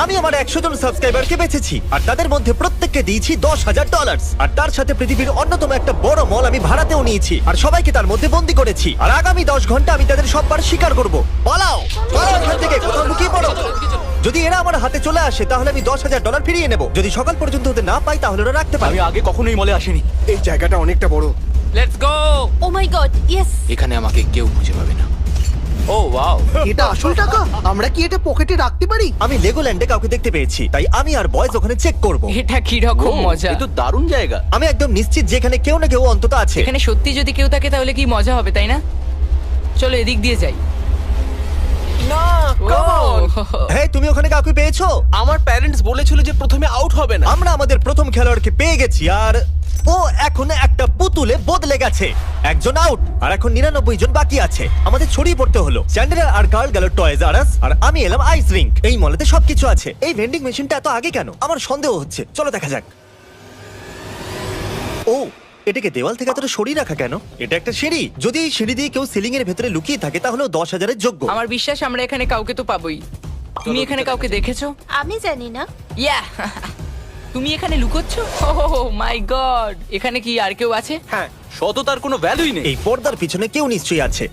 আমি আমার 100 জন সাবস্ক্রাইবারকে বেঁচেছি আর তাদের মধ্যে প্রত্যেককে দিয়েছি $10,000 আর তার সাথে পৃথিবীর অন্যতম একটা বড় মল আমি ভাড়াতেও নিয়েছি আর সবাইকে তার মধ্যে বন্দি করেছি আর আগামী 10 ঘন্টা আমি তাদের সববার শিকার করব। পালাও পালাও এখান থেকে, কোথাও লুকিয়ে পড়ো। যদি এরা আমার হাতে চলে আসে তাহলে আমি $10,000 ফিরিয়ে নেব। যদি সকাল পর্যন্ত ওদের না পাই তাহলে ওরা রাখতে পারে। আমি আগে কখনোই মলে আসিনি। এই জায়গাটা অনেকটা বড়। Let's go. Oh my god, yes. এখানে আমাকে কেউ খুঁজে পাবে না। Oh wow. এটা আসল টাকা? আমরা কি এটা পকেটে রাখতে পারি? আমি লেগোল্যান্ডে কাউকে দেখতে পেয়েছি তাই আমি আর বয়েজ ওখানে চেক করব। এটা কি রকম মজা! এ তো দারুণ জায়গা। আমি একদম নিশ্চিত যে এখানে কেউ না কেউ অন্তত আছে। এখানে সত্যি যদি কেউ থাকে তাহলে কি মজা হবে, তাই না? চলো এদিক দিয়ে যাই। না, come on! হ্যাঁ, তুমি ওখানে কাউকে পেয়েছো? আমার প্যারেন্টস বলেছিল যে প্রথমে আউট হবে না। আমরা আমাদের প্রথম খেলোয়াড়কে পেয়ে গেছি আর ও এখন একটা পুতুলে বদলে গেছে। একজন আউট আর এখন 99 জন বাকি আছে। আমাদের ছড়িয়ে পড়তে হলো। চ্যান্ডেলার আর কার্ল গেল টয়েজ আর আস আর আমি এলাম আইস রিঙ্ক। এই মলেতে সবকিছু আছে। এই ভেন্ডিং মেশিনটা এত আগে কেন? আমার সন্দেহ হচ্ছে। চলো দেখা যাক। ও, এটাকে দেওয়াল থেকে এতটা সরিয়ে রাখা কেন? এটা একটা সিঁড়ি। যদি এই সিঁড়ি দিয়ে কেউ সিলিং এর ভেতরে লুকিয়ে থাকে তাহলে 10,000-এর যোগ্য। আমার বিশ্বাস আমরা এখানে কাউকে তো পাবোই। তুমি এখানে কাউকে দেখেছো? আমি জানি না। ইয়া তুমি এখানে লুকোচ্ছো? ও মাই গড! এখানে কি আর কেউ আছে? হ্যাঁ, সততার কোনো ভ্যালুই নেই। এই পর্দার পিছনে কেউ নিশ্চয়ই আছে।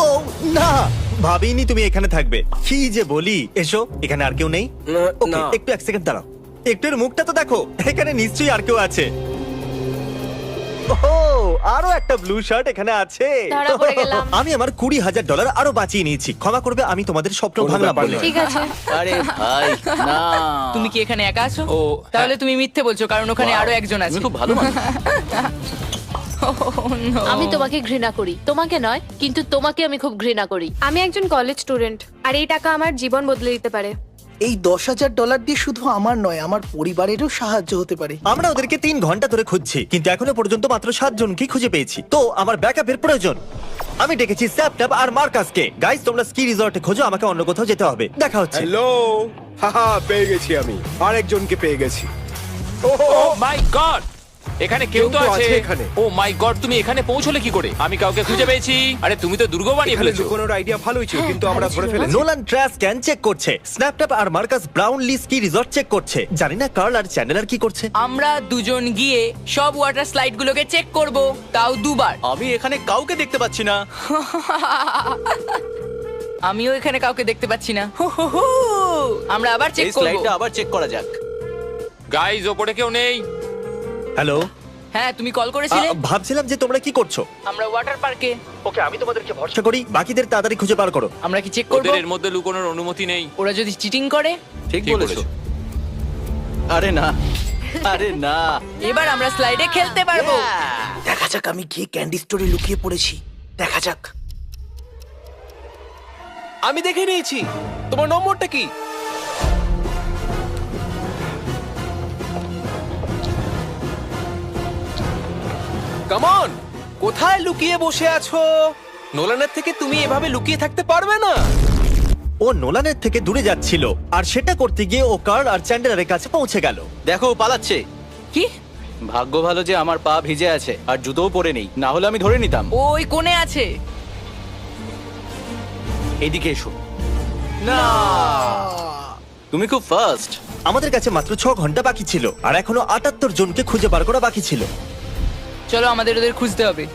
ও না, ভাবিনি তুমি এখানে থাকবে। কি যে বলি। এসো, এখানে আর কেউ নেই? ওকে, না। একটু 1 সেকেন্ড দাঁড়াও। একটু এর মুখটা তো দেখো। এখানে নিশ্চয়ই আর কেউ আছে। ওহো, আরো একটা ব্লু শার্ট এখানে আছে। ধরা পড়ে গেলাম। আমি আমার $20,000 আরো বাঁচিয়ে নিয়েছি। ক্ষমা করবে, আমি তোমাদের স্বপ্ন কোনো ভাঙলাম ব্যাপার বলে। নয়। ঠিক আছে। আরে ভাই না। তুমি কি এখানে একা আছো? ও, তাহলে তুমি মিথ্যে বলছো, কারণ ওখানে আরো একজন আছে। তুমি খুব ভালো মানুষ। Oh, no! আমি তোমাকে ঘৃণা করি, তোমাকে নয়, কিন্তু তোমাকে আমি খুব ঘৃণা করি। আমি একজন কলেজ স্টুডেন্ট আর এই টাকা আমার জীবন বদলে দিতে পারে। এই $10,000 দিয়ে শুধু আমার নয়, আমার পরিবারেরও সাহায্য হতে পারে। আমরা ওদেরকে 3 ঘন্টা ধরে খুঁজছি, কিন্তু এখনো পর্যন্ত মাত্র 7 জনকে খুঁজে পেয়েছি। তো আমার ব্যাকআপের প্রয়োজন। আমি ডেকেছি স্যাপট্যাপ আর মার্কাসকে। গাইস, তোমরা স্কি রিসর্টে খোঁজো, আমাকে অন্য কোথাও যেতে হবে। দেখা হচ্ছে। হ্যালো, হাহা, পেয়ে গেছি আমি। আরেকজনকে পেয়ে গেছি। ও মাই গড, এখানে কেউ তো আছে এখানে। ও মাই গড, তুমি এখানে পৌঁছলে কি করে? আমি কাউকে খুঁজে পেয়েছি। আরে তুমি তো দুর্গ বানিয়ে এখানে ফেলেছো। লুকোনোর আইডিয়া ভালোই ছিল, কিন্তু আমরা ধরে ফেলেছি। নোলান ট্র্যাশ ক্যান চেক করছে, স্ন্যাপট্যাপ আর Marcus Brownlee ski resort check করছে। জানি না কার্ল আর চ্যান্ডেলার কি করছে। আমরা দুজন গিয়ে সব ওয়াটার স্লাইড গুলোকে চেক করব, তাও দুবার। আমি এখানে কাউকে দেখতে পাচ্ছি না। আমিও এখানে কাউকে দেখতে পাচ্ছি না। আমরা আবার চেক এই করব। স্লাইডটা আবার চেক করা যাক। গাইজ, ওপরে কেউ নেই। হ্যালো, হ্যাঁ, তুমি কল করেছিলে? ভাবছিলাম যে তোমরা কি করছো। আমরা ওয়াটার পার্কে। ওকে, আমি তোমাদেরকে ভরসা করি। বাকিদের তাড়াতাড়ি খুঁজে বার করো। আমরা কি চেক করব? ওদের এর মধ্যে লুকোনোর অনুমতি নেই। ওরা যদি চিটিং করে? ঠিক ঠিক বলেছো। বলেছো। আরে না, আরে না। এবার আমরা স্লাইডে খেলতে পারবো। দেখা যাক, আমি গিয়ে ক্যান্ডি স্টোরে লুকিয়ে পড়েছি। দেখা যাক। আমি দেখে নিয়েছি। তোমার নম্বরটা কি? কাম অন, কোথায় লুকিয়ে বসে আছো? নোলানের থেকে তুমি এভাবে লুকিয়ে থাকতে পারবে না। ও নোলানের থেকে দূরে যাচ্ছিল আর সেটা করতে গিয়ে ও কার্ল আর চ্যান্ডেলারের কাছে পৌঁছে গেল। দেখো, ও পালাচ্ছে। কি? ভাগ্য ভালো যে আমার পা ভিজে আছে আর জুতোও পরে নেই, না হলে আমি ধরে নিতাম। ওই কোণে আছে। এইদিকে এসো। না, তুমি খুব ফাস্ট। আমাদের কাছে মাত্র 6 ঘন্টা বাকি ছিল আর এখনো 78 জনকে খুঁজে বার করা বাকি ছিল। চলো আমাদের ওদের খুঁজতে হবে।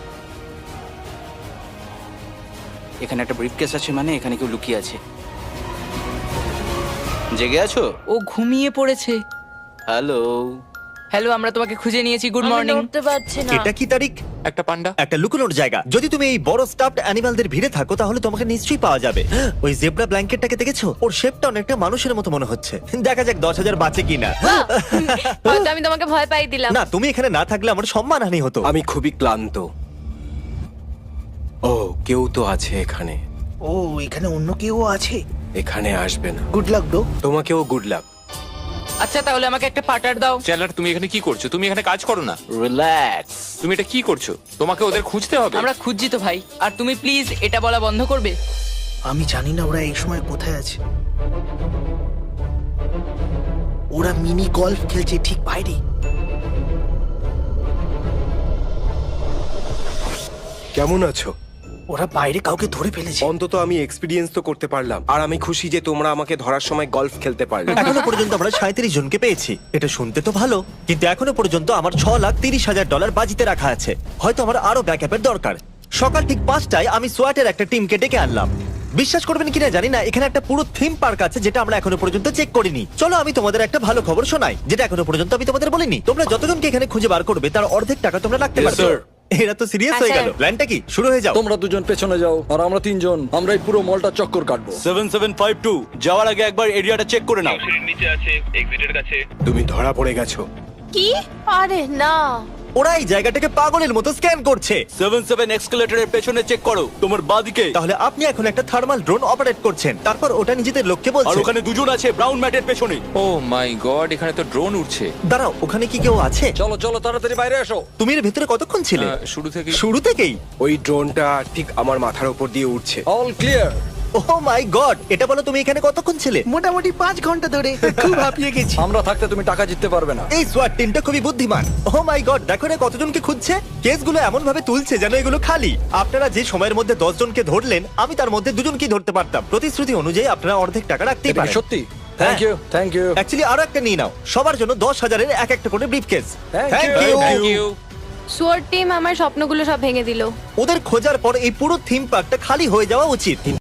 এখানে একটা ব্রিফকেস আছে, মানে এখানে কেউ লুকিয়ে আছে। জেগে আছো? ও ঘুমিয়ে পড়েছে। হ্যালো। হ্যালো, আমরা তোমাকে খুঁজে নিয়েছি। গুড আমি মর্নিং। নড়তে পারছি না। এটা কি তারিখ? একটা পান্ডা। একটা লুকোনোর জায়গা। যদি তুমি এই বড় স্টাফড অ্যানিমালদের ভিড়ে থাকো তাহলে তোমাকে নিশ্চয়ই পাওয়া যাবে। ওই জেব্রা ব্ল্যাঙ্কেটটাকে দেখেছো? ওর শেপটা অনেকটা মানুষের মতো মনে হচ্ছে। দেখা যাক 10,000 বাঁচে কিনা। হয়তো আমি তোমাকে ভয় পাই দিলাম। না, তুমি এখানে না থাকলে আমার সম্মানহানি হতো। আমি খুবই ক্লান্ত। ও, কেউ তো আছে এখানে। ও, এখানে অন্য কেউ আছে। এখানে আসবে না। গুড লাক ডো। তোমাকেও গুড লাক। আচ্ছা, তাহলে আমাকে একটা পার্টার দাও। চ্যানেলার, তুমি এখানে কি করছো? তুমি এখানে কাজ করো না। রিল্যাক্স। তুমি এটা কি করছো? তোমাকে ওদের খুঁজতে হবে। আমরা খুঁজছি তো ভাই। আর তুমি প্লিজ এটা বলা বন্ধ করবে? আমি জানি না ওরা এই সময় কোথায় আছে। ওরা মিনি গলফ খেলছে ঠিক বাইরে। কেমন আছো? ওরা বাইরে কাউকে ধরে ফেলেছে। অন্তত আমি এক্সপিরিয়েন্স তো করতে পারলাম, আর আমি খুশি যে তোমরা আমাকে ধরার সময় গলফ খেলতে পারলে। এখনো পর্যন্ত আমরা 37 জনকে পেয়েছি। এটা শুনতে তো ভালো, কিন্তু এখনো পর্যন্ত আমার $6,30,000 বাজিতে রাখা আছে। হয়তো আমার আরো ব্যাকআপের দরকার। সকাল ঠিক 5টায় আমি সোয়াটের একটা টিমকে ডেকে আনলাম। বিশ্বাস করবেন কিনা জানি না, এখানে একটা পুরো থিম পার্ক আছে যেটা আমরা এখনো পর্যন্ত চেক করিনি। চলো আমি তোমাদের একটা ভালো খবর শোনাই, যেটা এখনো পর্যন্ত আমি তোমাদের বলিনি। তোমরা যতজনকে এখানে খুঁজে বার করবে তার অর্ধেক টাকা তোমরা রাখতে Yes, পারবে। sir. এরা তো সিরিয়াস হয়ে গেল। প্ল্যানটা কি? শুরু হয়ে যাও। তোমরা দুজন পেছনে যাও আর আমরা তিনজন আমরা এই পুরো মলটা চক্কর কাটবো। 7752 যাওয়ার আগে একবার এরিয়াটা চেক করে নাও। তুমি ধরা পড়ে গেছো। কি? আরে না। ওরা এই জায়গাটাকে পাগলের মতো স্ক্যান করছে। 77 এক্সকেলেটরের পেছনে চেক করো, তোমার বাঁদিকে। তাহলে আপনি এখন একটা থার্মাল ড্রোন অপারেট করছেন, তারপর ওটা নিজেদের লোককে আর বলছে। ওখানে দুজন আছে ব্রাউন ম্যাটের পেছনে। ও মাই গড, এখানে তো ড্রোন উড়ছে। দাঁড়াও, ওখানে কি কেউ আছে? চলো চলো তাড়াতাড়ি বাইরে এসো। তুমি এর ভিতরে কতক্ষণ ছিলে? শুরু থেকে শুরু থেকেই? ওই ড্রোনটা ঠিক আমার মাথার উপর দিয়ে উঠছে। All clear. Oh my god, এটা বলো তুমি এখানে কতক্ষণ ছিলে? মোটামুটি 5 ঘন্টা ধরে। খুব হাঁপিয়ে গেছি। আমরা থাকতে তুমি টাকা জিততে পারবে না। এই সোয়াট টিমটা খুবই বুদ্ধিমান। ও মাই গড, দেখো না কতজনকে খুঁজছে। কেসগুলো এমন ভাবে তুলছে যেন এগুলো খালি। আপনারা যে সময়ের মধ্যে 10 জনকে ধরলেন, আমি তার মধ্যে 2 জনকে ধরতে পারতাম। প্রতিশ্রুতি অনুযায়ী আপনারা অর্ধেক টাকা রাখতেই এটা কি পারেন। সত্যি? Thank you thank you actually আরো একটা নিয়ে নাও, সবার জন্য 10,000-এর এক একটা করে briefcase. Thank thank you. You. Thank you. সোয়ার্ড টিম আমার স্বপ্নগুলো সব ভেঙে দিল। ওদের খোঁজার পর এই পুরো থিম পার্কটা খালি হয়ে যাওয়া উচিত, কিন্তু